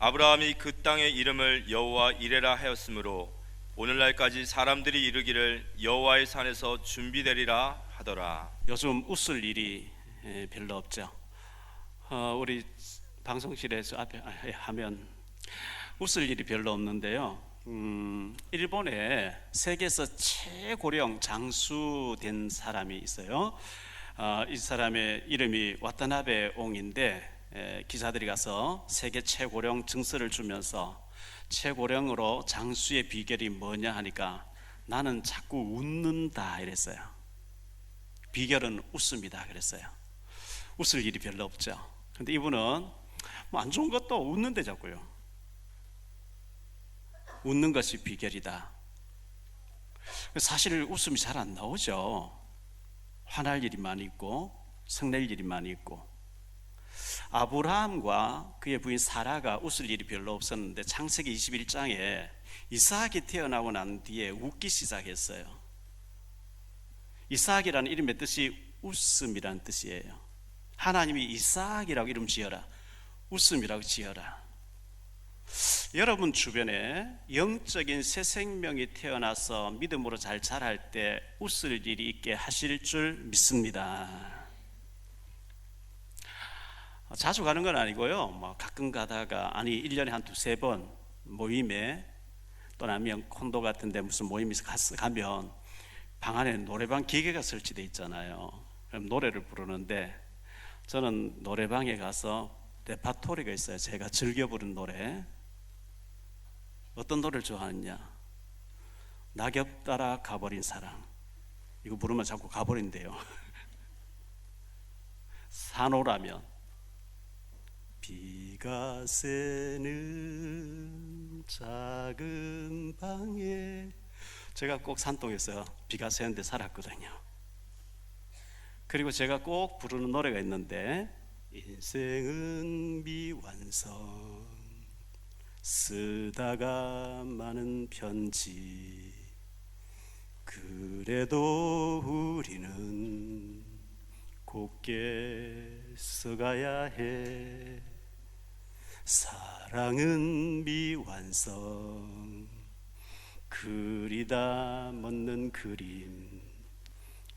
아브라함이 그 땅의 이름을 여호와 이레라 하였으므로 오늘날까지 사람들이 이르기를 여호와의 산에서 준비되리라 하더라. 요즘 웃을 일이 별로 없죠. 우리 방송실에서 앞에 하면 웃을 일이 별로 없는데요. 일본에 세계에서 최고령 장수된 사람이 있어요. 이 사람의 이름이 와타나베 옹인데, 기자들이 가서 세계 최고령 증서를 주면서 최고령으로 장수의 비결이 뭐냐 하니까 나는 자꾸 웃는다 이랬어요. 비결은 웃음이다 그랬어요. 웃을 일이 별로 없죠. 근데 이분은 뭐 안 좋은 것도 웃는데 자꾸요. 웃는 것이 비결이다. 사실 웃음이 잘 안 나오죠. 화날 일이 많이 있고 성낼 일이 많이 있고. 아브라함과 그의 부인 사라가 웃을 일이 별로 없었는데 창세기 21장에 이삭이 태어나고 난 뒤에 웃기 시작했어요. 이삭이라는 이름의 뜻이 웃음이라는 뜻이에요. 하나님이 이삭이라고 이름 지어라, 웃음이라고 지어라. 여러분 주변에 영적인 새 생명이 태어나서 믿음으로 잘 자랄 때 웃을 일이 있게 하실 줄 믿습니다. 자주 가는 건 아니고요. 뭐 가끔 가다가 1년에 한 두세 번 모임에 또는 아니면 콘도 같은 데 무슨 모임에 가면 방 안에 노래방 기계가 설치되어 있잖아요. 그럼 노래를 부르는데 저는 노래방에 가서 레파토리가 있어요. 제가 즐겨 부른 노래. 어떤 노래를 좋아하느냐? 낙엽 따라 가버린 사랑. 이거 부르면 자꾸 가버린대요. 산호라면 비가 새는 작은 방에, 제가 꼭 산동에서 비가 새는데 살았거든요. 그리고 제가 꼭 부르는 노래가 있는데 인생은 미완성 쓰다가 많은 편지 그래도 우리는 곱게 써가야 해. 사랑은 미완성 그리다 못는 그림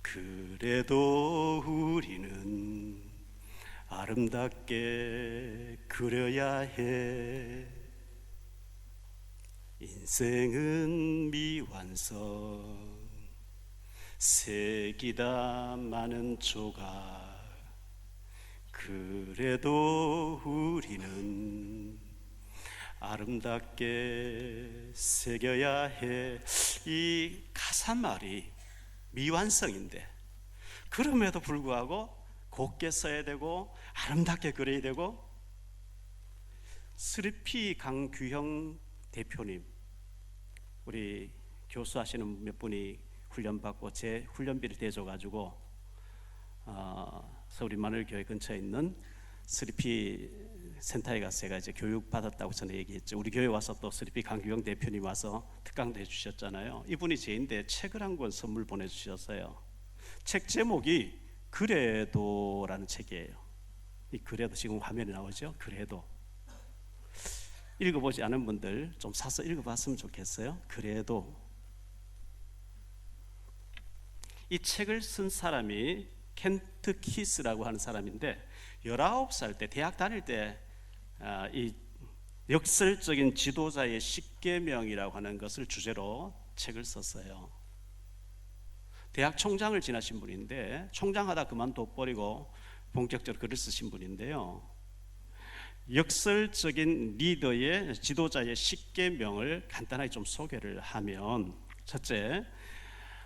그래도 우리는 아름답게 그려야 해. 인생은 미완성 색이다 많은 조각 그래도 우리는 아름답게 새겨야 해. 이 가사말이 미완성인데 그럼에도 불구하고 곱게 써야 되고 아름답게 그려야 되고. 스리피 강규형 대표님, 우리 교수하시는 몇 분이 훈련받고 제 훈련비를 대줘가지고 서울 임마누엘교회 근처에 있는 스리피 센터에 가서 제가 이제 교육받았다고 전에 얘기했죠. 우리 교회 와서 또 스리피 강규영 대표님 와서 특강도 해주셨잖아요. 이분이 제인데 책을 한 권 선물 보내주셨어요. 책 제목이 그래도라는 책이에요. 이 그래도 지금 화면에 나오죠. 그래도 읽어보지 않은 분들 좀 사서 읽어봤으면 좋겠어요. 그래도. 이 책을 쓴 사람이 켄트 키스라고 하는 사람인데 19살 때 대학 다닐 때 이 역설적인 지도자의 십계명이라고 하는 것을 주제로 책을 썼어요. 대학 총장을 지나신 분인데 총장하다 그만둬버리고 본격적으로 글을 쓰신 분인데요. 역설적인 리더의 지도자의 십계명을 간단하게 좀 소개를 하면, 첫째,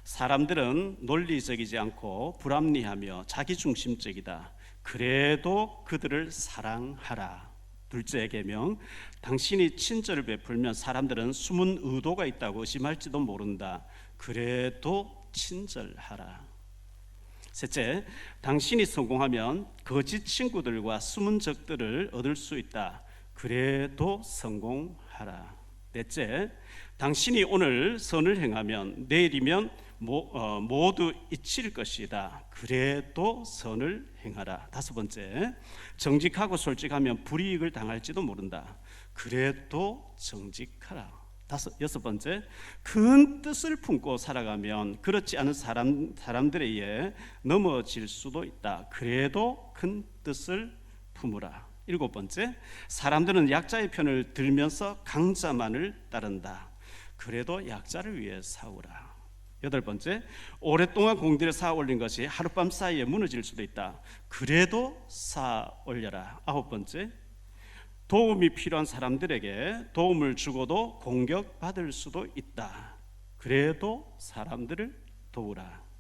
사람들은 논리적이지 않고 불합리하며 자기중심적이다. 그래도 그들을 사랑하라. 둘째 계명, 당신이 친절을 베풀면 사람들은 숨은 의도가 있다고 의심할지도 모른다. 그래도 친절하라. 셋째, 당신이 성공하면 거짓 친구들과 숨은 적들을 얻을 수 있다. 그래도 성공하라. 넷째, 당신이 오늘 선을 행하면 내일이면 모두 잊힐 것이다. 그래도 선을 행하라. 5번째, 정직하고 솔직하면 불이익을 당할지도 모른다. 그래도 정직하라. 6번째, 큰 뜻을 품고 살아가면 그렇지 않은 사람들에 의해 넘어질 수도 있다. 그래도 큰 뜻을 품으라. 7번째, 사람들은 약자의 편을 들면서 강자만을 따른다. 그래도 약자를 위해 싸우라. 8번째, 오랫동안 공들여 쌓아 올린 것이 하룻밤 사이에 무너질 수도 있다. 그래도 쌓아 올려라. 9번째, 도움이 필요한 사람들에게 도움을 주고도 공격받을 수도 있다. 그래도 사람들을 도우라.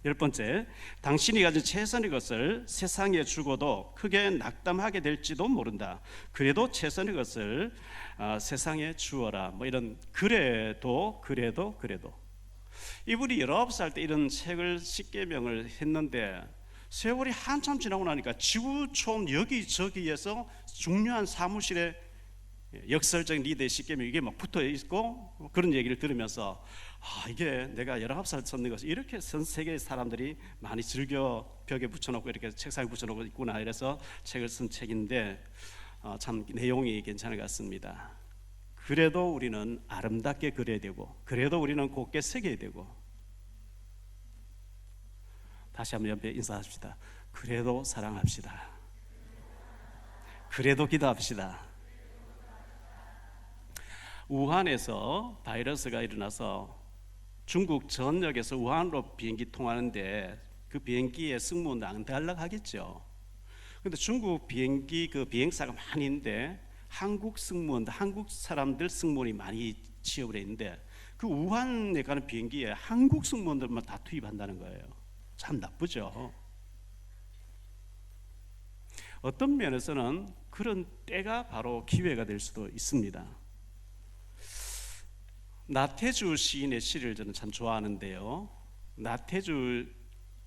10번째, 당신이 가진 최선의 것을 세상에 주고도 크게 낙담하게 될지도 모른다. 그래도 최선의 것을 세상에 주어라. 뭐 이런 그래도. 이분이 19살 때 이런 책을 십계명을 했는데 세월이 한참 지나고 나니까 지구촌 여기저기에서 중요한 사무실에 역설적인 리더의 십계명 이게 막 붙어 있고 그런 얘기를 들으면서 이게 내가 19살 썼는 것을 이렇게 전 세계의 사람들이 많이 즐겨 벽에 붙여놓고 이렇게 책상에 붙여놓고 있구나 이래서 책을 쓴 책인데 참 내용이 괜찮은 것 같습니다. 그래도 우리는 아름답게 그려야 되고 그래도 우리는 곱게 새겨야 되고 다시 한번 옆에 인사합시다. 그래도 사랑합시다. 그래도 기도합시다. 우한에서 바이러스가 일어나서 중국 전역에서 우한으로 비행기 통하는데 그 비행기에 승무원 낭달락 하겠죠. 근데 중국 비행기 그 비행사가 많이 있는데 한국 승무원들, 한국 사람들 승무원이 많이 취업을 했는데 그 우한에 가는 비행기에 한국 승무원들만 다 투입한다는 거예요. 참 나쁘죠. 어떤 면에서는 그런 때가 바로 기회가 될 수도 있습니다. 나태주 시인의 시를 저는 참 좋아하는데요. 나태주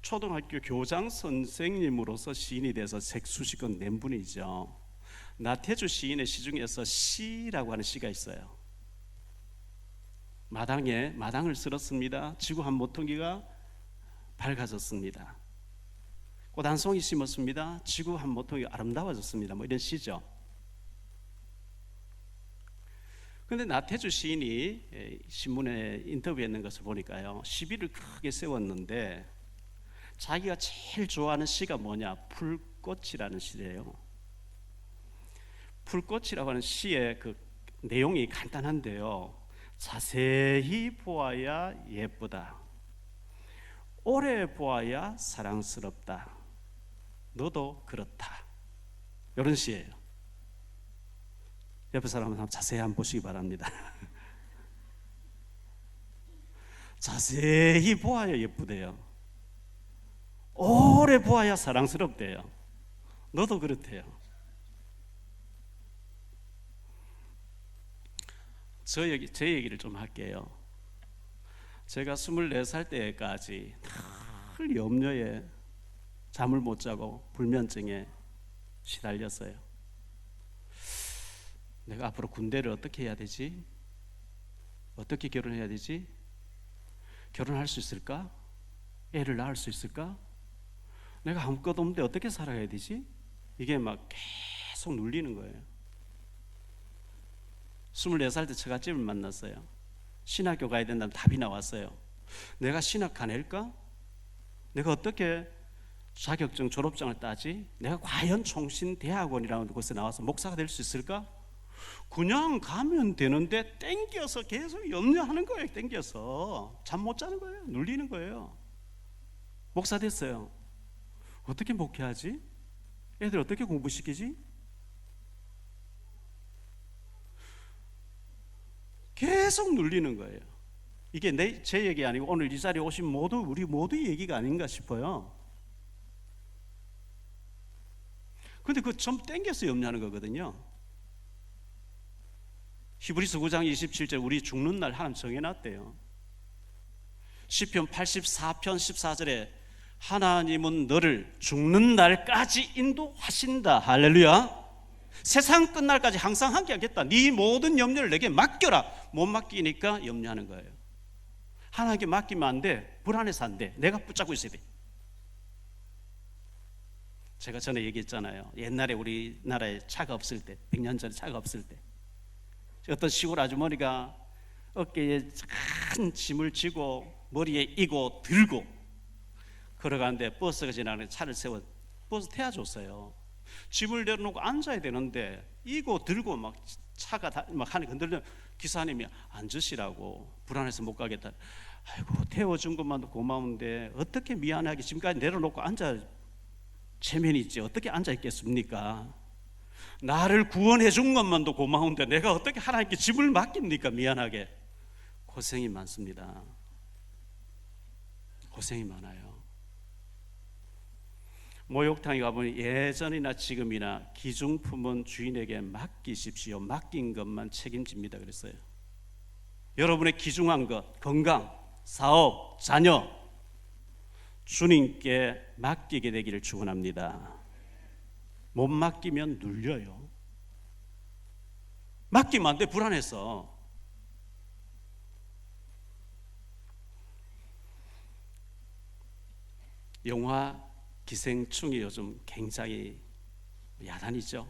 초등학교 교장 선생님으로서 시인이 돼서 책 수십 권 낸 분이죠. 나태주 시인의 시 중에서 시라고 하는 시가 있어요. 마당을 쓸었습니다. 지구 한 모퉁이가 밝아졌습니다. 꽃 한 송이 심었습니다. 지구 한 모퉁이가 아름다워졌습니다. 뭐 이런 시죠. 그런데 나태주 시인이 신문에 인터뷰했는 것을 보니까요, 시비를 크게 세웠는데 자기가 제일 좋아하는 시가 뭐냐? 풀꽃이라는 시래요. 풀꽃이라고 하는 시의 그 내용이 간단한데요, 자세히 보아야 예쁘다. 오래 보아야 사랑스럽다. 너도 그렇다. 이런 시예요. 옆에 사람 한번 자세히 한번 보시기 바랍니다. 자세히 보아야 예쁘대요. 오래 보아야 사랑스럽대요. 너도 그렇대요. 제 얘기를 좀 할게요. 제가 24살 때까지 늘 염려에 잠을 못 자고 불면증에 시달렸어요. 내가 앞으로 군대를 어떻게 해야 되지? 어떻게 결혼해야 되지? 결혼할 수 있을까? 애를 낳을 수 있을까? 내가 아무것도 없는데 어떻게 살아가야 되지? 이게 막 계속 눌리는 거예요. 24살 때 처갓집을 만났어요. 신학교 가야 된다는 답이 나왔어요. 내가 신학 가낼까? 내가 어떻게 자격증 졸업장을 따지? 내가 과연 총신대학원이라는 곳에 나와서 목사가 될 수 있을까? 그냥 가면 되는데 땡겨서 계속 염려하는 거예요. 땡겨서 잠 못 자는 거예요. 눌리는 거예요. 목사 됐어요. 어떻게 목회하지? 애들 어떻게 공부시키지? 계속 눌리는 거예요. 이게 제 얘기 아니고 오늘 이 자리에 오신 우리 모두의 얘기가 아닌가 싶어요. 근데 그 좀 땡겨서 염려하는 거거든요. 히브리서 9장 27절 우리 죽는 날 하나님 정해놨대요. 시편 84편 14절에 하나님은 너를 죽는 날까지 인도하신다. 할렐루야. 세상 끝날까지 항상 함께하겠다. 네 모든 염려를 내게 맡겨라. 못 맡기니까 염려하는 거예요. 하나님께 맡기면 안 돼. 불안해서 안 돼. 내가 붙잡고 있어야 돼. 제가 전에 얘기했잖아요. 옛날에 우리나라에 차가 없을 때, 100년 전에 차가 없을 때 어떤 시골 아주머니가 어깨에 큰 짐을 지고 머리에 이고 들고 걸어가는데 버스가 지나가는 차를 세워 버스 태워줬어요. 짐을 내려놓고 앉아야 되는데 이고 들고 막 차가 막 하니 흔들려. 기사님이 앉으시라고, 불안해서 못 가겠다. 아이고, 태워준 것만도 고마운데 어떻게 미안하게 지금까지 내려놓고 앉아 체면이 있지 어떻게 앉아 있겠습니까? 나를 구원해 준 것만도 고마운데 내가 어떻게 하나님께 짐을 맡깁니까? 미안하게. 고생이 많습니다. 고생이 많아요. 목욕탕에 가보니 예전이나 지금이나 기중품은 주인에게 맡기십시오. 맡긴 것만 책임집니다 그랬어요. 여러분의 귀중한 것, 건강, 사업, 자녀 주님께 맡기게 되기를 축원합니다. 못 맡기면 눌려요. 맡기면 안 돼. 불안해서. 영화 기생충이 요즘 굉장히 야단이죠.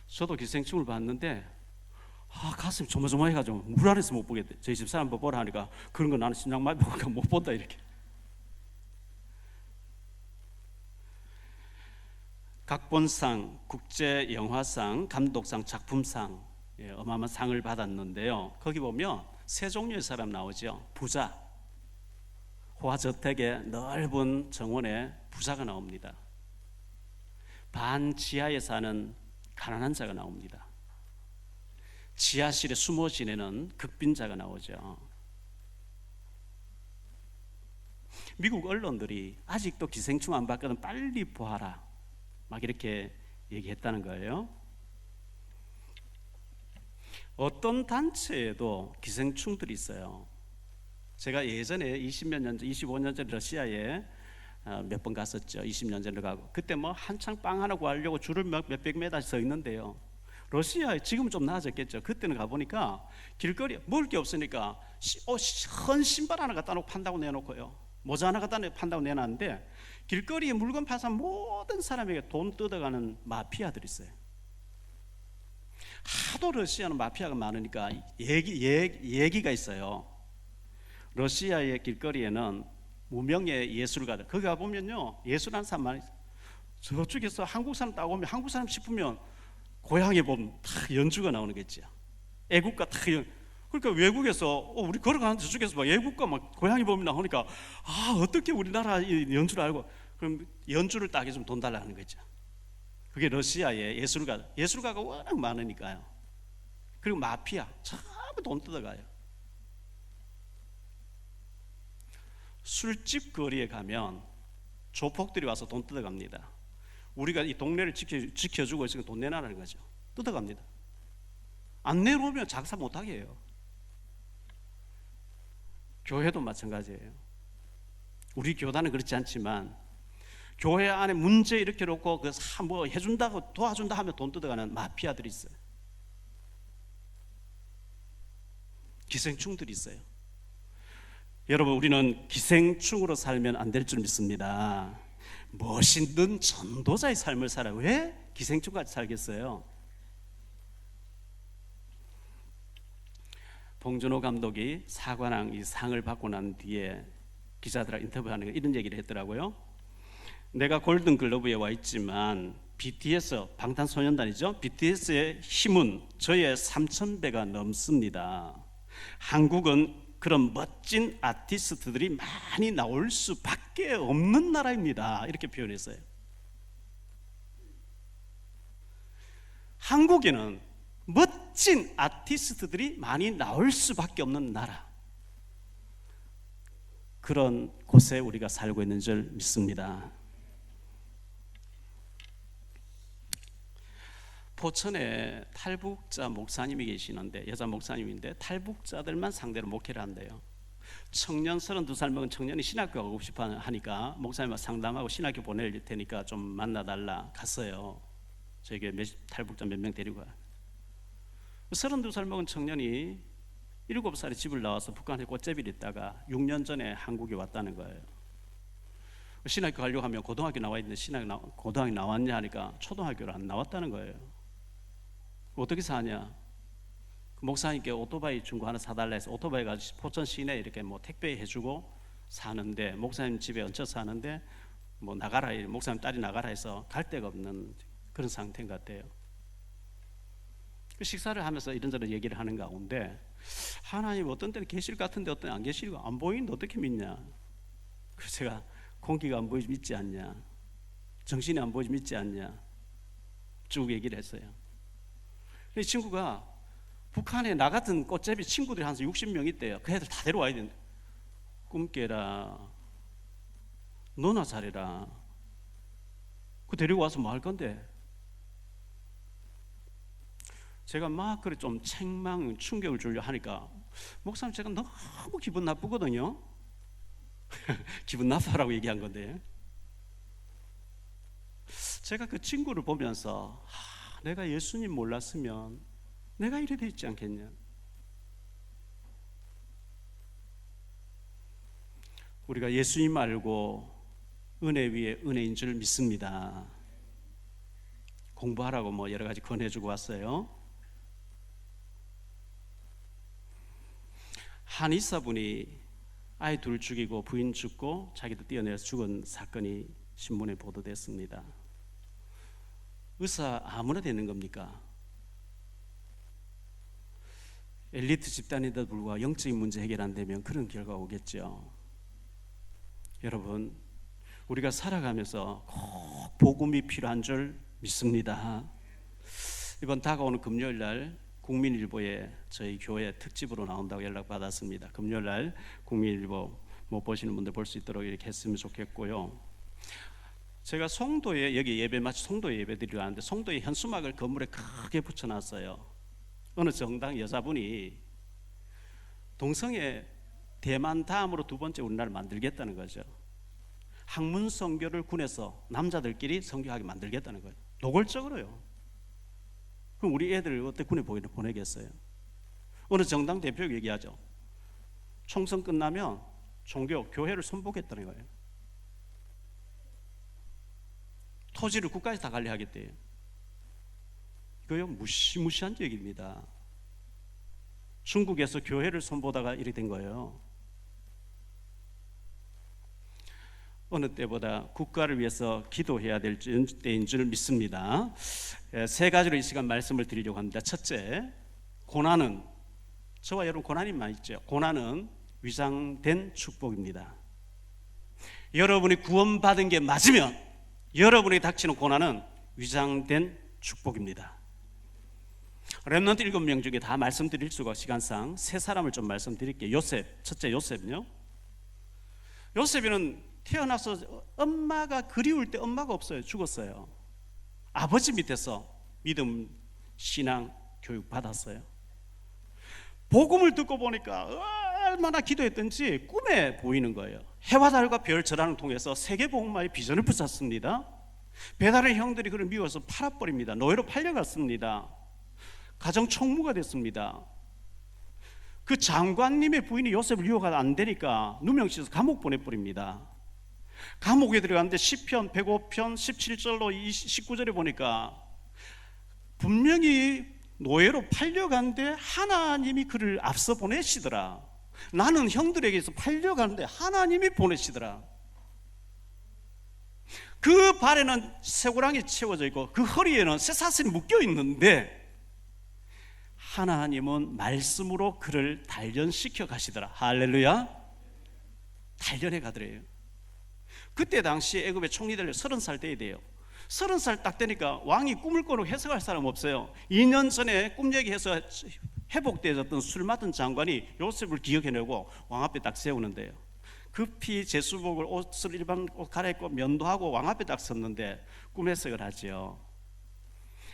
저도 기생충을 봤는데 가슴이 조마조마해가지고 불안해서 못 보겠대. 저희 집 사람 보라 하니까 그런 거 나는 심장마비가 못 본다 이렇게. 각본상, 국제영화상, 감독상, 작품상 어마어마한 상을 받았는데요. 거기 보면 세 종류의 사람 나오죠. 부자, 호화저택의 넓은 정원에 부자가 나옵니다. 반지하에 사는 가난한 자가 나옵니다. 지하실에 숨어 지내는 극빈자가 나오죠. 미국 언론들이 아직도 기생충 안 봤거든 빨리 보아라 막 이렇게 얘기했다는 거예요. 어떤 단체에도 기생충들이 있어요. 제가 예전에 20몇 년 전, 25년 전 러시아에 몇 번 갔었죠. 20년 전에 가고 그때 뭐 한창 빵 하나 구하려고 줄을 몇백 메다 서 있는데요. 러시아에 지금은 좀 나아졌겠죠. 그때는 가보니까 길거리에 먹을 게 없으니까 헌 신발 하나 갖다 놓고 판다고 내놓고요. 모자 하나 갖다 판다고 내놨는데 길거리에 물건 파서 모든 사람에게 돈 뜯어가는 마피아들이 있어요. 하도 러시아는 마피아가 많으니까 얘기가 있어요. 러시아의 길거리에는 무명의 예술가들 거기 가보면요 예술하는 사람 많이 있어요. 저쪽에서 한국 사람 딱 오면 한국 사람 싶으면 고향에 보면 딱 연주가 나오는 게 있죠. 애국가 딱 그러니까 외국에서 우리 걸어가는 저쪽에서 막 애국가 막 고향에 보면 나오니까 어떻게 우리나라 연주를 알고 그럼 연주를 따게 좀 돈 달라 하는 거죠. 그게 러시아의 예술가가 워낙 많으니까요. 그리고 마피아 전부 돈 뜯어가요. 술집 거리에 가면 조폭들이 와서 돈 뜯어갑니다. 우리가 이 동네를 지켜주고 있으니까 돈 내놔라는 거죠. 뜯어갑니다. 안 내놓으면 장사 못하게 해요. 교회도 마찬가지예요. 우리 교단은 그렇지 않지만 교회 안에 문제 이렇게 놓고 뭐 해준다고 도와준다 하면 돈 뜯어가는 마피아들이 있어요. 기생충들이 있어요. 여러분 우리는 기생충으로 살면 안 될 줄 믿습니다. 멋있는 전도자의 삶을 살아요. 왜 기생충같이 살겠어요? 봉준호 감독이 사관왕 이 상을 받고 난 뒤에 기자들하고 인터뷰하는 이런 얘기를 했더라고요. 내가 골든글러브에 와 있지만 BTS 방탄소년단이죠. BTS의 힘은 저의 3,000배가 넘습니다. 한국은 그런 멋진 아티스트들이 많이 나올 수밖에 없는 나라입니다. 이렇게 표현했어요. 한국에는 멋진 아티스트들이 많이 나올 수밖에 없는 나라. 그런 곳에 우리가 살고 있는 줄 믿습니다. 포천에 탈북자 목사님이 계시는데 여자 목사님인데 탈북자들만 상대로 목회를 한대요. 청년 32살 먹은 청년이 신학교 가고 싶어 하니까 목사님과 상담하고 신학교 보낼 테니까 좀 만나달라 갔어요. 저에게 탈북자 몇 명 데리고 가요. 32살 먹은 청년이 7살에 집을 나와서 북한에 꽃제비를 있다가 6년 전에 한국에 왔다는 거예요. 신학교 가려고 하면 고등학교 나와 있는데 고등학교 나왔냐 하니까 초등학교를 안 나왔다는 거예요. 어떻게 사냐? 그 목사님께 오토바이 중고 하나 사달라 해서 오토바이 가지고 포천 시내 이렇게 뭐 택배해 주고 사는데, 목사님 집에 얹혀 사는데 뭐 나가라, 목사님 딸이 나가라 해서 갈 데가 없는 그런 상태인 것 같아요. 그 식사를 하면서 이런저런 얘기를 하는 가운데 하나님 어떤 때는 계실 것 같은데 어떤 때는 안 계시고, 안 보이는데 어떻게 믿냐? 그래서 제가 공기가 안 보이지 믿지 않냐, 정신이 안 보이지 믿지 않냐 쭉 얘기를 했어요. 이 친구가 북한에 나 같은 꽃제비 친구들이 한 60명 있대요. 그 애들 다 데려와야 되는데, 꿈깨라, 너나 잘해라, 그 데리고 와서 뭐 할 건데? 제가 막 그래 좀 책망 충격을 주려 하니까, 목사님 제가 너무 기분 나쁘거든요. 기분 나빠라고 얘기한 건데, 제가 그 친구를 보면서 내가 예수님 몰랐으면 내가 이래 돼 있지 않겠냐. 우리가 예수님 알고 은혜 위에 은혜인 줄 믿습니다. 공부하라고 뭐 여러 가지 권해주고 왔어요. 한 이사분이 아이 둘 죽이고 부인 죽고 자기도 뛰어내려서 죽은 사건이 신문에 보도됐습니다. 의사 아무나 되는 겁니까? 엘리트 집단인데도 불구하고 영적인 문제 해결 안 되면 그런 결과가 오겠죠. 여러분, 우리가 살아가면서 꼭 복음이 필요한 줄 믿습니다. 이번 다가오는 금요일 날 국민일보에 저희 교회 특집으로 나온다고 연락받았습니다. 금요일 날 국민일보 못 보시는 분들 볼 수 있도록 이렇게 했으면 좋겠고요. 제가 송도에, 여기 예배 마치 송도에 예배 드리러 왔는데 송도에 현수막을 건물에 크게 붙여놨어요. 어느 정당 여자분이 동성애 대만 다음으로 두 번째 우리나라를 만들겠다는 거죠. 학문 선교를 군에서 남자들끼리 선교하게 만들겠다는 거예요. 노골적으로요. 그럼 우리 애들 어떻게 군에 보내겠어요? 어느 정당 대표가 얘기하죠. 총선 끝나면 종교, 교회를 손보겠다는 거예요. 토지를 국가에서 다 관리하겠대요. 이거요, 무시무시한 얘기입니다. 중국에서 교회를 손보다가 이렇게 된 거예요. 어느 때보다 국가를 위해서 기도해야 될 때인 줄 믿습니다. 세 가지로 이 시간 말씀을 드리려고 합니다. 첫째, 고난은, 저와 여러분 고난이만 있죠. 고난은 위장된 축복입니다. 여러분이 구원받은 게 맞으면 여러분이 닥치는 고난은 위장된 축복입니다. 렘넌트 7명 중에 다 말씀드릴 수가 시간상 세 사람을 좀 말씀드릴게요. 요셉, 첫째 요셉요. 요셉이는 태어나서 엄마가 그리울 때 엄마가 없어요. 죽었어요. 아버지 밑에서 믿음, 신앙 교육 받았어요. 복음을 듣고 보니까 얼마나 기도했던지 꿈에 보이는 거예요. 해와 달과 별 절하를 통해서 세계복음화의 비전을 붙였습니다. 배달의 형들이 그를 미워서 팔아버립니다. 노예로 팔려갔습니다. 가정 총무가 됐습니다. 그 장관님의 부인이 요셉을 유혹하다 안 되니까 누명시켜서 감옥 보내버립니다. 감옥에 들어갔는데 시편 105편 17절로 19절에 보니까 분명히 노예로 팔려간데 하나님이 그를 앞서 보내시더라. 나는 형들에게서 팔려가는데 하나님이 보내시더라. 그 발에는 쇠고랑이 채워져 있고 그 허리에는 쇠사슬이 묶여 있는데 하나님은 말씀으로 그를 단련시켜 가시더라. 할렐루야. 단련해 가더래요. 그때 당시 애굽의 총리들 30살 돼야 돼요. 30살 딱 되니까 왕이 꿈을 꾸고 해석할 사람 없어요. 2년 전에 꿈 얘기해서 회복되었던 술 맡은 장관이 요셉을 기억해내고 왕 앞에 딱 세우는데요. 급히 제수복을 옷을 일반 옷 갈아입고 면도하고 왕 앞에 딱 섰는데 꿈 해석을 하죠.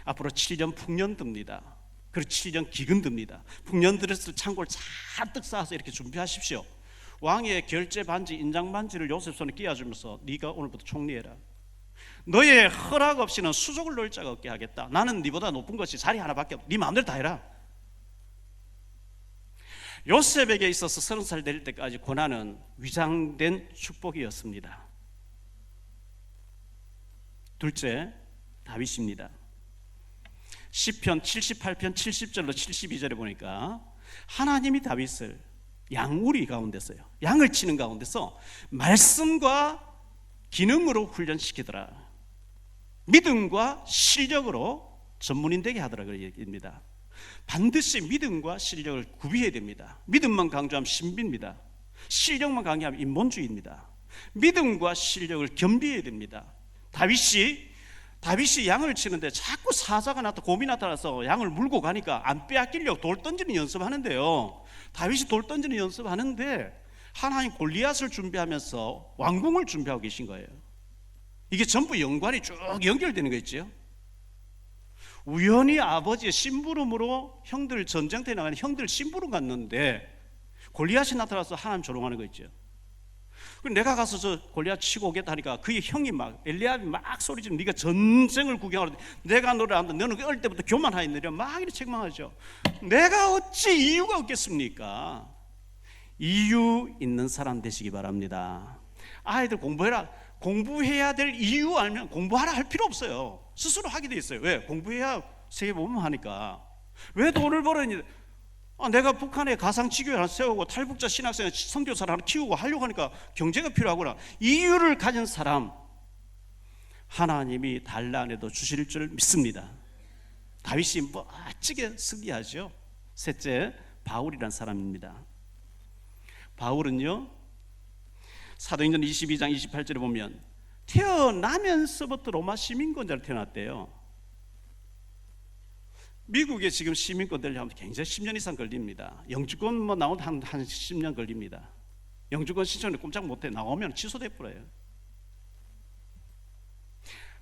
앞으로 7년 풍년 듭니다. 그리고 7년 기근 듭니다. 풍년 들었을 창고를 잔뜩 쌓아서 이렇게 준비하십시오. 왕의 결제 반지, 인장 반지를 요셉 손에 끼워주면서 네가 오늘부터 총리해라. 너의 허락 없이는 수족을 놓을 자가 없게 하겠다. 나는 네보다 높은 것이 자리 하나밖에 없다. 네 마음대로 다 해라. 요셉에게 있어서 30살 될 때까지 고난은 위장된 축복이었습니다. 둘째, 다윗입니다. 시편 78편 70절로 72절에 보니까 하나님이 다윗을 양우리 가운데서요, 양을 치는 가운데서 말씀과 기능으로 훈련시키더라. 믿음과 실력으로 전문인 되게 하더라 그 얘기입니다. 반드시 믿음과 실력을 구비해야 됩니다. 믿음만 강조하면 신비입니다. 실력만 강조하면 인본주의입니다. 믿음과 실력을 겸비해야 됩니다. 다윗이 양을 치는데 자꾸 사자가 나타나 곰이 나타나서 양을 물고 가니까 안 빼앗기려고 돌 던지는 연습하는데요, 다윗이 돌 던지는 연습하는데 하나님 골리앗을 준비하면서 왕궁을 준비하고 계신 거예요. 이게 전부 연관이 쭉 연결되는 거 있죠. 우연히 아버지의 심부름으로 형들 전쟁터에 나가는 형들 심부름 갔는데 골리앗이 나타나서 하나님 조롱하는 거 있죠. 내가 가서 저 골리앗 치고 오겠다 하니까 그의 형이 막 엘리압이 막 소리지르고 네가 전쟁을 구경하는데 내가 너를 안다, 너는 어릴 때부터 교만하였느냐 막 이렇게 책망하죠. 내가 어찌 이유가 없겠습니까? 이유 있는 사람 되시기 바랍니다. 아이들 공부해야 될 이유 알면 공부하라 할 필요 없어요. 스스로 하게 돼 있어요. 왜? 공부해야 세계보험 하니까. 왜 돈을 벌었니? 내가 북한에 가상치교회 하나 세우고 탈북자 신학생 선교사를 하나 키우고 하려고 하니까 경제가 필요하구나. 이유를 가진 사람 하나님이 달라 안 해도 주실 줄 믿습니다. 다윗이 멋지게 승리하죠. 셋째, 바울이라는 사람입니다. 바울은요, 사도행전 22장 28절에 보면 태어나면서부터 로마 시민권자로 태어났대요. 미국에 지금 시민권 되려면 굉장히 10년 이상 걸립니다. 영주권 나오면 한 10년 걸립니다. 영주권 신청을 꼼짝 못해 나오면 취소돼 버려요.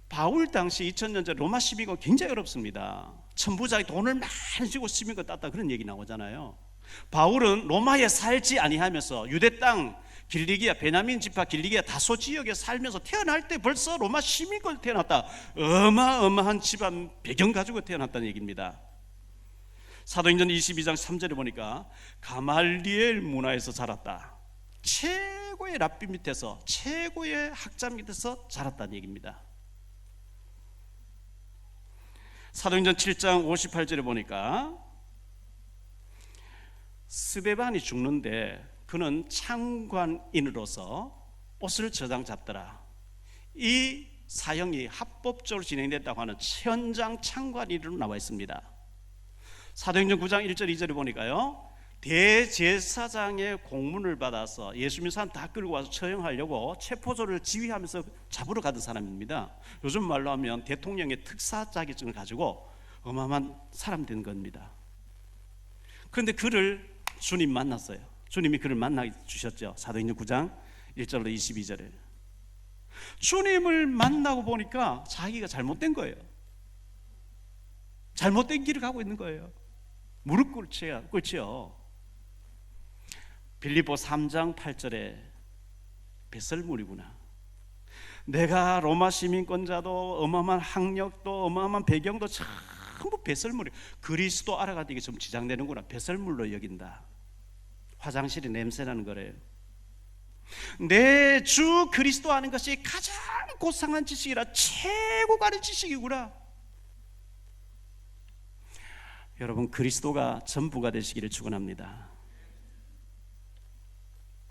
바울 당시 2000년 전 로마 시민권 굉장히 어렵습니다. 천부장이 돈을 많이 주고 시민권 땄다 그런 얘기 나오잖아요. 바울은 로마에 살지 아니하면서 유대 땅 길리기아, 베냐민 지파 길리기아 다소 지역에 살면서 태어날 때 벌써 로마 시민권 태어났다. 어마어마한 집안 배경 가지고 태어났다는 얘기입니다. 사도행전 22장 3절에 보니까 가말리엘 문화에서 자랐다. 최고의 랍비 밑에서, 최고의 학자 밑에서 자랐다는 얘기입니다. 사도행전 7장 58절에 보니까 스데반이 죽는데 그는 창관인으로서 옷을 저당 잡더라. 이 사형이 합법적으로 진행됐다고 하는 현장 창관인으로 나와 있습니다. 사도행전 9장 1절 2절에 보니까요, 대제사장의 공문을 받아서 예수 믿는 사람 다 끌고 와서 처형하려고 체포조를 지휘하면서 잡으러 가던 사람입니다. 요즘 말로 하면 대통령의 특사 자격증을 가지고 어마어마한 사람 된 겁니다. 그런데 그를 주님 만났어요. 주님이 그를 만나 주셨죠. 사도행전 9장 1절로 22절에 주님을 만나고 보니까 자기가 잘못된 거예요. 잘못된 길을 가고 있는 거예요. 무릎 꿇지요. 빌립보 3장 8절에 배설물이구나. 내가 로마 시민권자도 어마어마한 학력도 어마어마한 배경도 전부 배설물이, 그리스도 알아가기 좀 지장되는구나. 배설물로 여긴다. 화장실이 냄새나는 거래요. 내 주 그리스도 아는 것이 가장 고상한 지식이라 최고 가는 지식이구나. 여러분, 그리스도가 전부가 되시기를 축원합니다.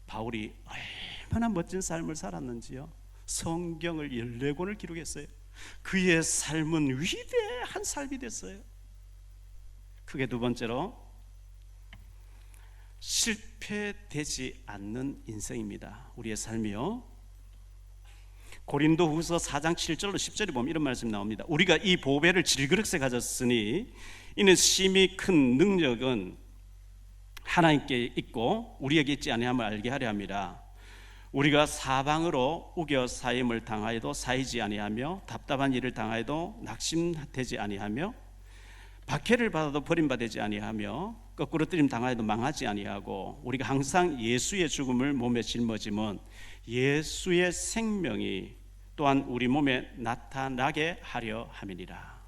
바울이 얼마나 멋진 삶을 살았는지요. 성경을 14권을 기록했어요. 그의 삶은 위대한 삶이 됐어요. 크게 두 번째로 실패되지 않는 인생입니다. 우리의 삶이요. 고린도후서 4장 7절로 10절에 보면 이런 말씀이 나옵니다. 우리가 이 보배를 질그릇에 가졌으니 이는 심히 큰 능력은 하나님께 있고 우리에게 있지 아니함을 알게 하려 함이라. 우리가 사방으로 우겨 사임을 당하여도 사이지 아니하며 답답한 일을 당하여도 낙심되지 아니하며 박해를 받아도 버림받지 아니하며 거꾸로 뜨림 당하여도 망하지 아니하고 우리가 항상 예수의 죽음을 몸에 짊어지면 예수의 생명이 또한 우리 몸에 나타나게 하려 함이니라.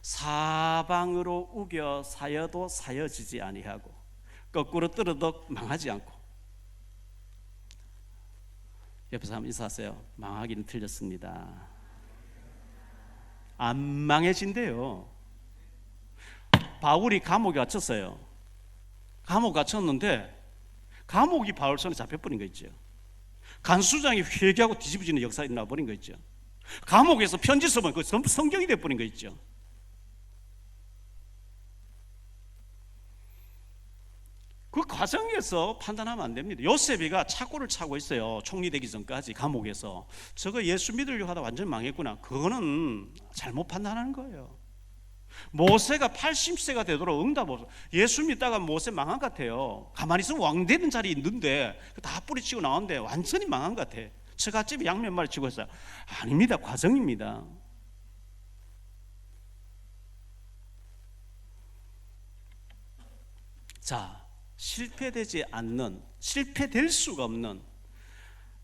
사방으로 우겨 사여도 사여지지 아니하고 거꾸로 떨어도 망하지 않고. 옆에 사람 인사하세요. 망하기는 틀렸습니다. 안 망해진대요. 바울이 감옥에 갇혔어요. 감옥 갇혔는데 감옥이 바울 손에 잡혀버린 거 있죠. 간수장이 회개하고 뒤집어지는 역사가 나버린 거 있죠. 감옥에서 편지 써보면 그 성경이 돼버린 거 있죠. 그 과정에서 판단하면 안 됩니다. 요셉이가 착고를 차고 있어요. 총리 되기 전까지 감옥에서. 저거 예수 믿으려고 하다 완전 망했구나. 그거는 잘못 판단하는 거예요. 모세가 80세가 되도록 응답 없어. 예수 믿다가 모세 망한 것 같아요. 가만히 있으면 왕 되는 자리에 있는데 다 뿌리치고 나왔는데 완전히 망한 것 같아. 처갓집에 양 몇 마리 치고 있어요. 아닙니다. 과정입니다. 자, 실패되지 않는, 실패될 수가 없는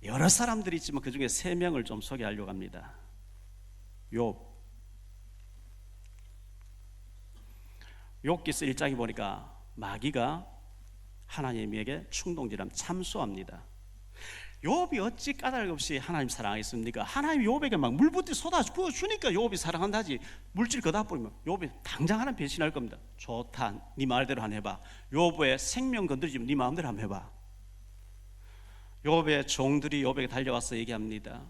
여러 사람들이 있지만 그 중에 3명을 좀 소개하려고 합니다. 욥기서 1장에 보니까 마귀가 하나님에게 충동질함 참소합니다. 욥이 어찌 까닭 없이 하나님 사랑하겠습니까? 하나님 욥에게 막 물부터 쏟아져 부어주니까 욥이 사랑한다지. 물질 거다 뿌리면 욥이 당장 하나님 배신할 겁니다. 좋다, 네 말대로 한번 해봐. 욥의 생명 건드리지 네 마음대로 한번 해봐. 욥의 종들이 욥에게 달려와서 얘기합니다.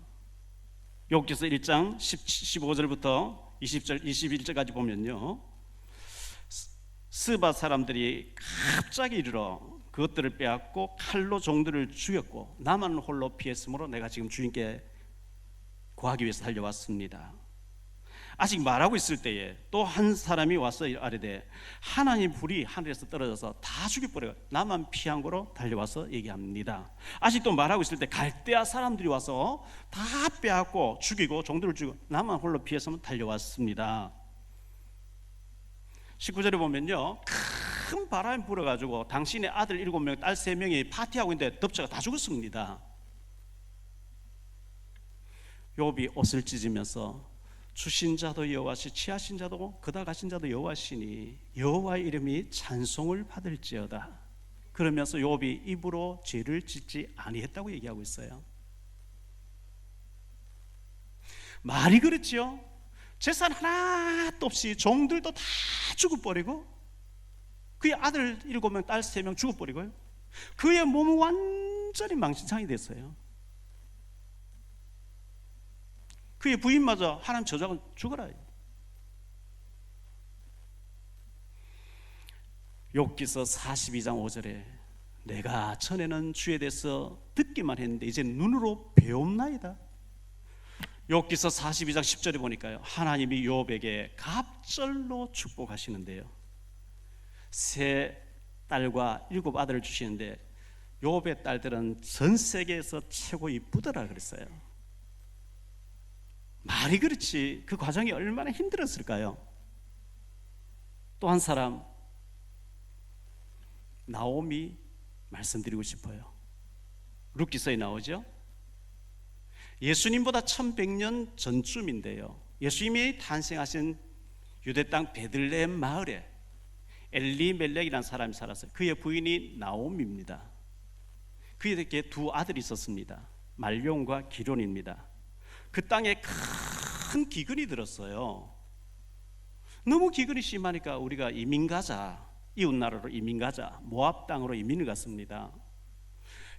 욥기서 1장 15절부터 20절, 21절까지 보면요, 스바 사람들이 갑자기 이르러 그것들을 빼앗고 칼로 종들을 죽였고 나만 홀로 피했으므로 내가 지금 주인께 구하기 위해서 달려왔습니다. 아직 말하고 있을 때에 또 한 사람이 와서 아뢰되 하나님 불이 하늘에서 떨어져서 다 죽여버려 나만 피한 거로 달려와서 얘기합니다. 아직도 말하고 있을 때 갈대아 사람들이 와서 다 빼앗고 죽이고 종들을 죽이고 나만 홀로 피했으면 달려왔습니다. 19절에 보면요, 큰 바람이 불어가지고 당신의 아들 7명, 딸 3명이 파티하고 있는데 덥자가 다 죽었습니다. 욥이 옷을 찢으면서 주신 자도 여호와시 취하신 자도 그다 가신 자도 여호와시니 여호와의 이름이 찬송을 받을지어다. 그러면서 욥이 입으로 죄를 짓지 아니했다고 얘기하고 있어요. 말이 그렇죠. 재산 하나도 없이 종들도 다 죽어버리고 그의 아들 7명, 딸 3명 죽어버리고요. 그의 몸은 완전히 망신창이 됐어요. 그의 부인마저 하나님 저주하고 죽어라. 욥기서 42장 5절에 내가 전에는 주에 대해서 듣기만 했는데 이제 눈으로 배움나이다. 욥기서 42장 10절에 보니까요, 하나님이 욥에게 갑절로 축복하시는데요, 3딸과 7 아들을 주시는데 욥의 딸들은 전 세계에서 최고 이쁘더라 그랬어요. 말이 그렇지 그 과정이 얼마나 힘들었을까요? 또 한 사람 나오미 말씀드리고 싶어요. 룻기서에 나오죠. 예수님보다 1100년 전쯤인데요, 예수님이 탄생하신 유대 땅 베들레헴 마을에 엘리멜렉이라는 사람이 살았어요. 그의 부인이 나오미입니다. 그에게 2 아들이 있었습니다. 말용과 기론입니다. 그 땅에 큰 기근이 들었어요. 너무 기근이 심하니까 우리가 이민 가자, 이웃나라로 이민 가자, 모압 땅으로 이민을 갔습니다.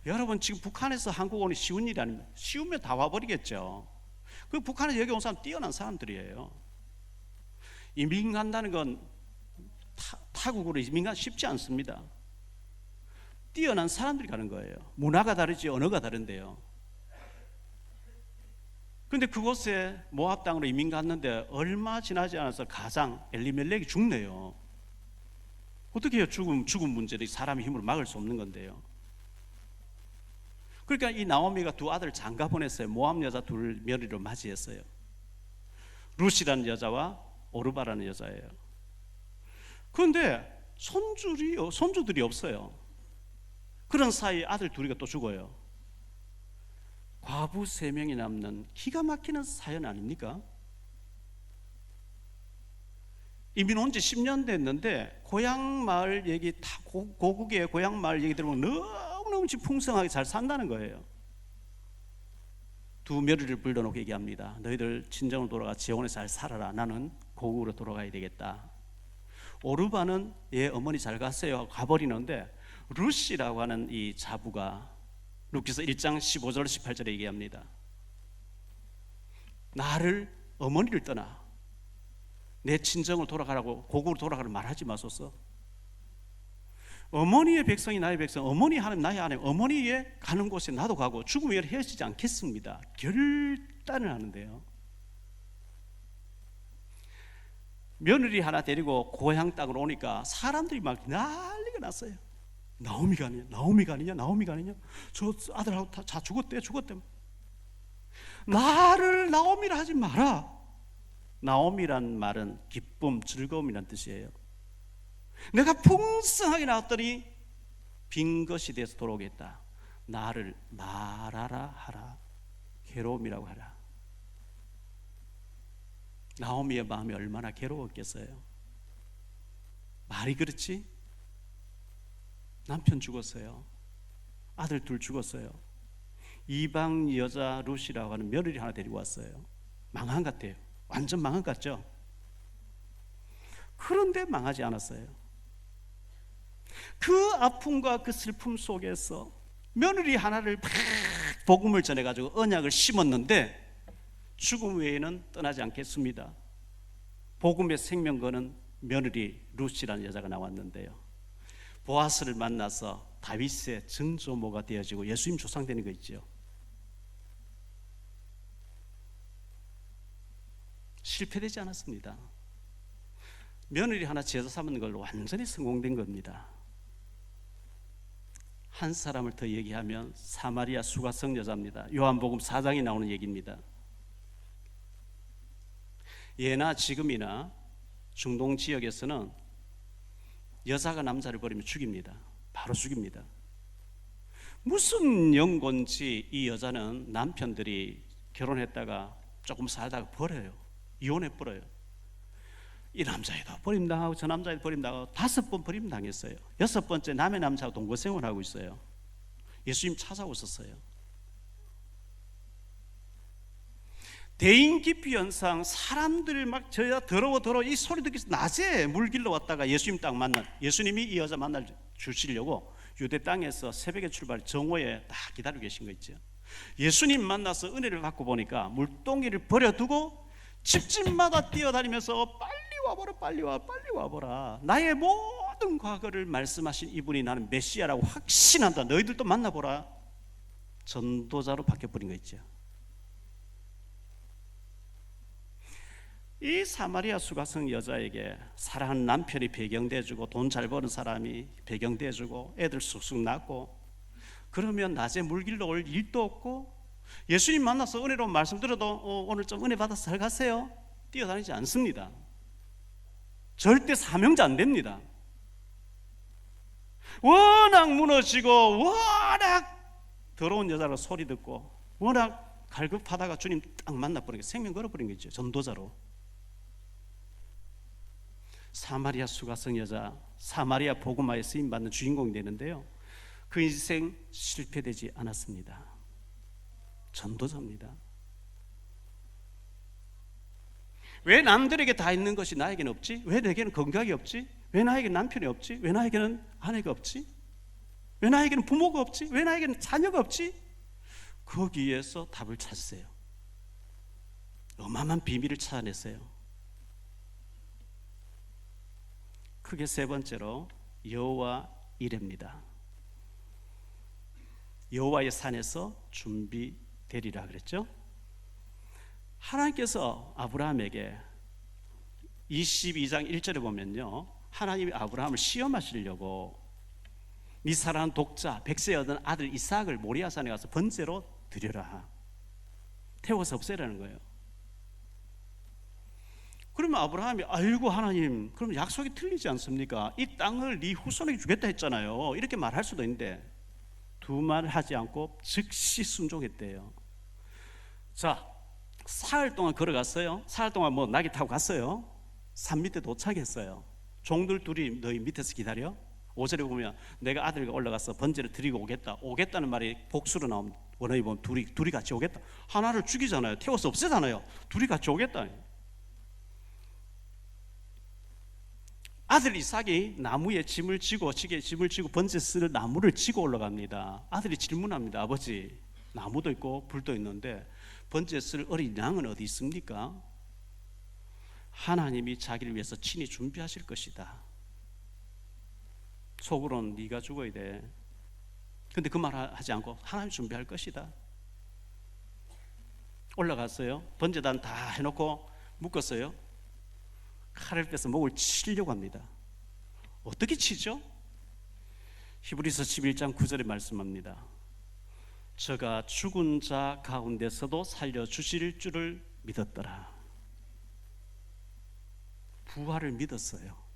여러분 지금 북한에서 한국 오는 쉬운 일이 아닙니다. 쉬우면 다 와버리겠죠. 그 북한에서 여기 온 사람 뛰어난 사람들이에요. 이민 간다는 건 타국으로 이민 가 쉽지 않습니다. 뛰어난 사람들이 가는 거예요. 문화가 다르지 언어가 다른데요. 그런데 그곳에 모압 땅으로 이민 갔는데 얼마 지나지 않아서 가장 엘리멜렉이 죽네요. 어떻게 해요? 죽음 문제를 사람의 힘으로 막을 수 없는 건데요. 그러니까 이 나오미가 2 아들을 장가 보냈어요. 모압 여자 2 며느리로 맞이했어요. 룻이라는 여자와 오르바라는 여자예요. 그런데 손주들이 없어요. 그런 사이에 아들 2이가 또 죽어요. 과부 3명이 남는 기가 막히는 사연 아닙니까? 이민 온 지 10년 됐는데 고향 마을 얘기 다 고국의 고향 마을 얘기 들으면 너무너무 풍성하게 잘 산다는 거예요. 두 며느리를 불러놓고 얘기합니다. 너희들 친정으로 돌아가 지원에 잘 살아라. 나는 고국으로 돌아가야 되겠다. 오르바는 예 어머니 잘 갔어요 가버리는데 루시라고 하는 이 자부가 루키서 1장 15절 18절에 얘기합니다. 나를 어머니를 떠나 내 친정을 돌아가라고 고국으로 돌아가라고 말하지 마소서. 어머니의 백성이 나의 백성, 어머니 하나님 나의 하나님, 어머니의 가는 곳에 나도 가고 죽음 위에 헤어지지 않겠습니다. 결단을 하는데요. 며느리 하나 데리고 고향 땅으로 오니까 사람들이 막 난리가 났어요. 나오미가 아니냐, 나오미가 아니냐, 나오미가 아니냐. 저 아들하고 다 죽었대. 나를 나오미라 하지 마라. 나오미란 말은 기쁨, 즐거움이란 뜻이에요. 내가 풍성하게 나왔더니 빈 것이 돼서 돌아오겠다. 나를 말하라 하라. 괴로움이라고 하라. 나오미의 마음이 얼마나 괴로웠겠어요. 말이 그렇지? 남편 죽었어요. 아들 둘 죽었어요. 이방 여자 루시라고 하는 며느리 하나 데리고 왔어요. 망한 것 같아요. 완전 망한 것 같죠? 그런데 망하지 않았어요. 그 아픔과 그 슬픔 속에서 며느리 하나를 막 복음을 전해가지고 언약을 심었는데 죽음 외에는 떠나지 않겠습니다. 복음의 생명 거는 며느리 루시라는 여자가 나왔는데요. 보아스를 만나서 다윗의 증조모가 되어지고 예수님 조상되는 거 있죠. 실패되지 않았습니다. 며느리 하나 제자 삼는 걸로 완전히 성공된 겁니다. 한 사람을 더 얘기하면 사마리아 수가성 여자입니다. 요한복음 4장에 나오는 얘기입니다. 예나 지금이나 중동 지역에서는 여자가 남자를 버리면 죽입니다. 바로 죽입니다. 무슨 연고인지 이 여자는 남편들이 결혼했다가 조금 살다가 버려요. 이혼해버려요. 이 남자애도 버림당하고 저 남자애도 버림당하고 5번 버림당했어요. 6번째 남의 남자하고 동거생활하고 있어요. 예수님 찾아오셨어요. 대인 기피 현상, 사람들 막 저야 더러워 이 소리 듣기 위해서 낮에 물 길러 왔다가 예수님 딱 예수님이 이 여자 만날 주시려고 유대 땅에서 새벽에 출발 정오에 딱 기다리고 계신 거 있죠. 예수님 만나서 은혜를 받고 보니까 물동이를 버려두고 집집마다 뛰어다니면서 빨리 와보라. 나의 모든 과거를 말씀하신 이분이 나는 메시아라고 확신한다. 너희들도 만나보라. 전도자로 바뀌어버린 거 있죠. 이 사마리아 수가성 여자에게 사랑하는 남편이 배경돼주고 돈 잘 버는 사람이 배경돼주고 애들 쑥쑥 낳고 그러면 낮에 물길로 올 일도 없고 예수님 만나서 은혜로운 말씀 들어도 오늘 좀 은혜 받아서 잘 가세요 뛰어다니지 않습니다. 절대 사명자 안 됩니다. 워낙 무너지고 워낙 더러운 여자로 소리 듣고 워낙 갈급하다가 주님 딱 만나버린 게 생명 걸어버린 거죠. 전도자로. 사마리아 수가성 여자, 사마리아 복음화에 쓰임받는 주인공이 되는데요, 그 인생 실패되지 않았습니다. 전도자입니다. 왜 남들에게 다 있는 것이 나에게는 없지? 왜 내게는 건강이 없지? 왜 나에게는 남편이 없지? 왜 나에게는 아내가 없지? 왜 나에게는 부모가 없지? 왜 나에게는 자녀가 없지? 거기에서 답을 찾으세요. 어마어마한 비밀을 찾아냈어요. 크게 세 번째로 여호와 이레입니다. 여호와의 산에서 준비되리라 그랬죠. 하나님께서 아브라함에게 22장 1절에 보면요, 하나님이 아브라함을 시험하시려고 네 사랑하는 독자 백세에 얻은 아들 이삭을 모리아산에 가서 번제로 드려라, 태워서 없애라는 거예요. 그러면 아브라함이 아이고 하나님, 그럼 약속이 틀리지 않습니까? 이 땅을 네 후손에게 주겠다 했잖아요. 이렇게 말할 수도 있는데 두 말을 하지 않고 즉시 순종했대요. 자, 사흘 동안 걸어갔어요. 사흘 동안 뭐 낙이 타고 갔어요. 산 밑에 도착했어요. 종들 둘이 너희 밑에서 기다려? 5절에 보면 내가 아들과 올라가서 번제를 드리고 오겠다는 말이 복수로 나오면 원어에 보면 둘이 같이 오겠다. 하나를 죽이잖아요. 태워서 없애잖아요. 둘이 같이 오겠다. 아들 이삭이 나무에 짐을 지고 시계에 짐을 지고 번제 쓸 나무를 지고 올라갑니다. 아들이 질문합니다. 아버지, 나무도 있고 불도 있는데 번제 쓸 어린 양은 어디 있습니까? 하나님이 자기를 위해서 친히 준비하실 것이다. 속으로는 네가 죽어야 돼. 근데 그 말 하지 않고 하나님 준비할 것이다. 올라갔어요. 번제단 다 해놓고 묶었어요. 칼을 빼서 목을 치려고 합니다. 어떻게 치죠? 히브리서 11장 9절에 말씀합니다. 저가 죽은 자 가운데서도 살려주실 줄을 믿었더라. 부활을 믿었어요.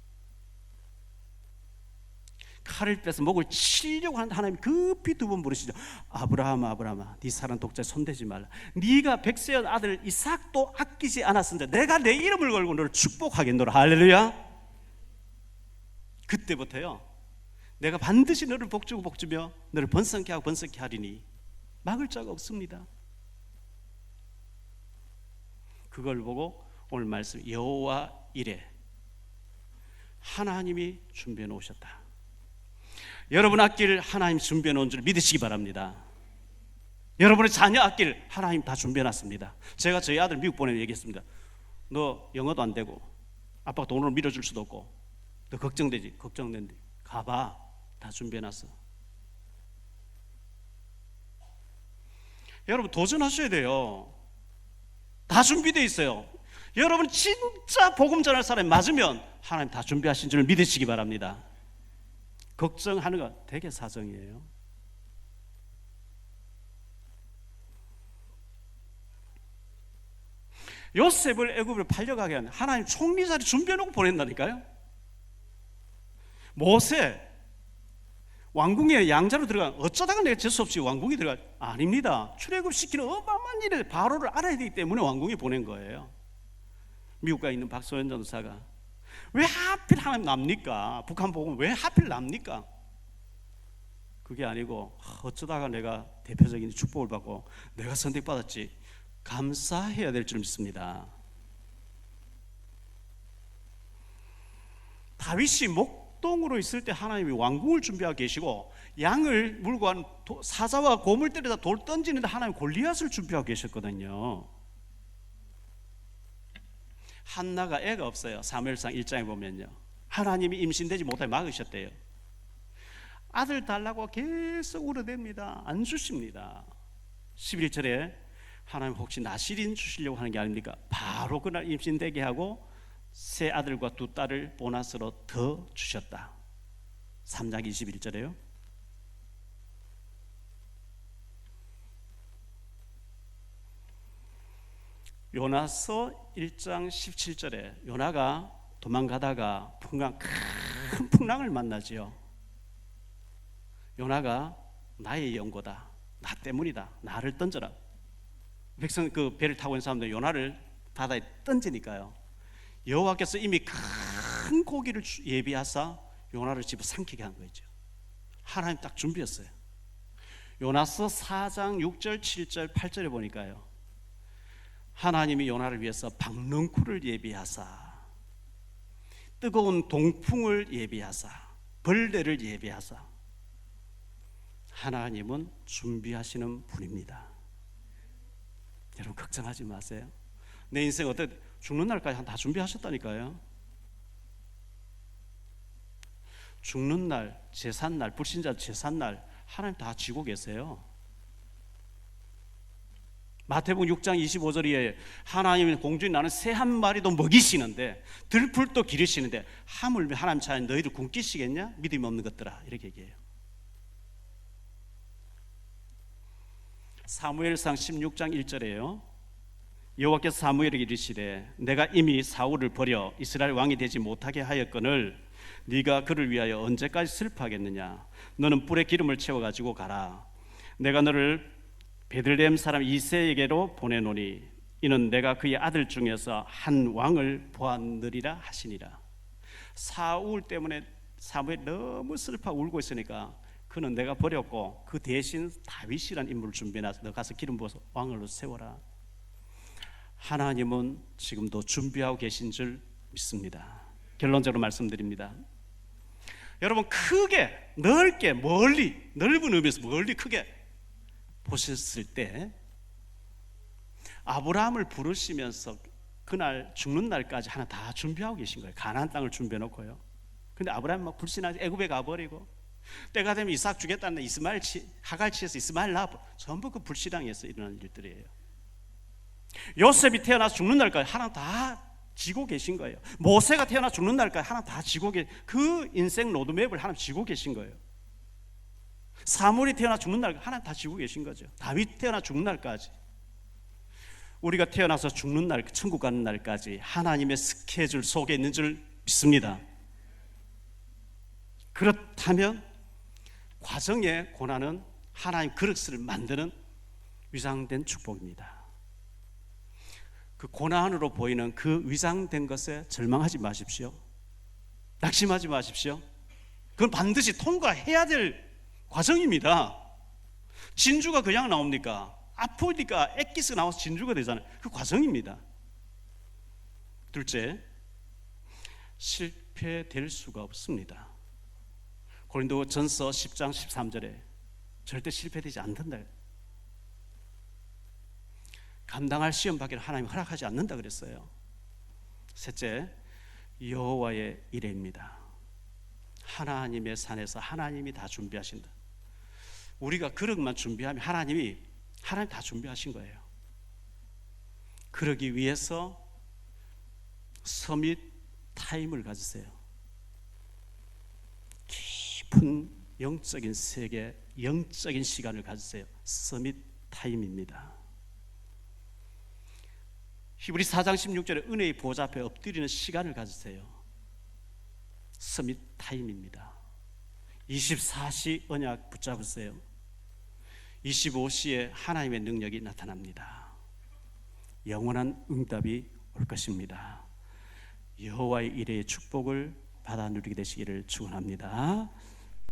칼을 빼서 목을 치려고 하는데 하나님 급히 두 번 부르시죠. 아브라함아, 아브라함아, 네 사랑 독자에 손대지 말라. 네가 백세의 아들 이삭도 아끼지 않았은데 내가 내 이름을 걸고 너를 축복하겠노라. 할렐루야. 그때부터요, 내가 반드시 너를 복주고 복주며 너를 번성케 하고 번성케 하리니 막을 자가 없습니다. 그걸 보고 오늘 말씀 여호와 이레, 하나님이 준비해 놓으셨다. 여러분 앞길 하나님 준비해 놓은 줄 믿으시기 바랍니다. 여러분의 자녀 앞길 하나님 다 준비해 놨습니다. 제가 저희 아들 미국 보내면 얘기했습니다. 너 영어도 안 되고 아빠가 돈으로 밀어줄 수도 없고 너 걱정되지? 걱정된대. 가봐. 다 준비해 놨어. 여러분 도전하셔야 돼요. 다 준비되어 있어요. 여러분 진짜 복음 전할 사람이 맞으면 하나님 다 준비하신 줄 믿으시기 바랍니다. 걱정하는 거 되게 사정이에요. 요셉을 애굽으로 팔려가게 한 하나님 총리 자리 준비해놓고 보낸다니까요. 모세 왕궁에 양자로 들어가 어쩌다가 내가 재수없이 왕궁에 들어가 아닙니다. 출애굽시키는 어마어마한 일을 바로를 알아야 되기 때문에 왕궁에 보낸 거예요. 미국에 있는 박소연 전사가 왜 하필 하나님 납니까? 북한 보고 왜 하필 납니까? 그게 아니고 어쩌다가 내가 대표적인 축복을 받고 내가 선택받았지 감사해야 될 줄 믿습니다. 다윗이 목동으로 있을 때 하나님이 왕궁을 준비하고 계시고 양을 물고 한 사자와 곰을 때리다 돌 던지는데 하나님이 골리앗을 준비하고 계셨거든요. 한나가 애가 없어요. 사무엘상 1장에 보면요, 하나님이 임신되지 못하게 막으셨대요. 아들 달라고 계속 울어댑니다. 안 주십니다. 11절에 하나님 혹시 나실인 주시려고 하는 게 아닙니까? 바로 그날 임신되게 하고 세 아들과 두 딸을 보너스로 더 주셨다. 3장 21절에요. 요나서 1장 17절에 요나가 도망가다가 큰 풍랑을 만나지요. 요나가 나의 연고다, 나 때문이다, 나를 던져라. 백성 그 배를 타고 있는 사람들 요나를 바다에 던지니까요, 여호와께서 이미 큰 고기를 예비하사 요나를 집어 삼키게 한 거죠. 하나님 딱 준비했어요. 요나서 4장 6절 7절 8절에 보니까요, 하나님이 요나를 위해서 박넝쿨을 예비하사 뜨거운 동풍을 예비하사 벌레를 예비하사, 하나님은 준비하시는 분입니다. 여러분 걱정하지 마세요. 내 인생 어떻게 죽는 날까지 다 준비하셨다니까요. 죽는 날, 제삿날, 불신자 제삿날 하나님 다 지고 계세요. 마태복음 6장 25절에 하나님은 공중에 나는 새 한 마리도 먹이시는데 들풀도 기르시는데 하물며 하나님 차에 너희를 굶기시겠냐? 믿음이 없는 것들아, 이렇게 얘기해요. 사무엘상 16장 1절에요. 여호와께서 사무엘에게 이르시되 내가 이미 사울을 버려 이스라엘 왕이 되지 못하게 하였거늘 네가 그를 위하여 언제까지 슬퍼하겠느냐? 너는 뿔에 기름을 채워가지고 가라. 내가 너를 베들레헴 사람 이새에게로 보내노니 이는 내가 그의 아들 중에서 한 왕을 보았느리라 하시니라. 사울 때문에 사무엘이 너무 슬퍼 울고 있으니까 그는 내가 버렸고 그 대신 다윗이라는 인물을 준비해놔서 너 가서 기름 부어서 왕으로 세워라. 하나님은 지금도 준비하고 계신 줄 믿습니다. 결론적으로 말씀드립니다. 여러분, 크게 넓게 멀리, 넓은 의미에서 멀리 크게 보셨을 때 아브라함을 부르시면서 그날 죽는 날까지 하나 다 준비하고 계신 거예요. 가나안 땅을 준비해 놓고요. 근데 아브라함이 막 불신하지, 애굽에 가버리고 때가 되면 이삭 주겠다는데 이스마엘 하갈 치에서 이스마엘 낳아, 전부 그 불신앙에서 일어난 일들이에요. 요셉이 태어나서 죽는 날까지 하나 다 지고 계신 거예요. 모세가 태어나 죽는 날까지 하나 다 지고 그 인생 로드맵을 하나 지고 계신 거예요. 사무엘이 태어나 죽는 날까지 하나 다 지고 계신 거죠. 다윗 태어나 죽는 날까지, 우리가 태어나서 죽는 날, 천국 가는 날까지 하나님의 스케줄 속에 있는 줄 믿습니다. 그렇다면 과정의 고난은 하나님 그릇을 만드는 위장된 축복입니다. 그 고난으로 보이는 그 위장된 것에 절망하지 마십시오. 낙심하지 마십시오. 그건 반드시 통과해야 될 과정입니다. 진주가 그냥 나옵니까? 아프니까 액기스 나와서 진주가 되잖아요. 그 과정입니다. 둘째, 실패될 수가 없습니다. 고린도전서 10장 13절에 절대 실패되지 않는다, 감당할 시험 받기를 하나님 허락하지 않는다 그랬어요. 셋째, 여호와의 이레입니다. 하나님의 산에서 하나님이 다 준비하신다. 우리가 그릇만 준비하면 하나님 다 준비하신 거예요. 그러기 위해서 서밋 타임을 가지세요. 깊은 영적인 세계, 영적인 시간을 가지세요. 서밋 타임입니다. 히브리 4장 16절에 은혜의 보좌 앞에 엎드리는 시간을 가지세요. 서밋 타임입니다. 24시 언약 붙잡으세요. 25시에 하나님의 능력이 나타납니다. 영원한 응답이 올 것입니다. 여호와의 이레의 축복을 받아 누리게 되시기를 축원합니다.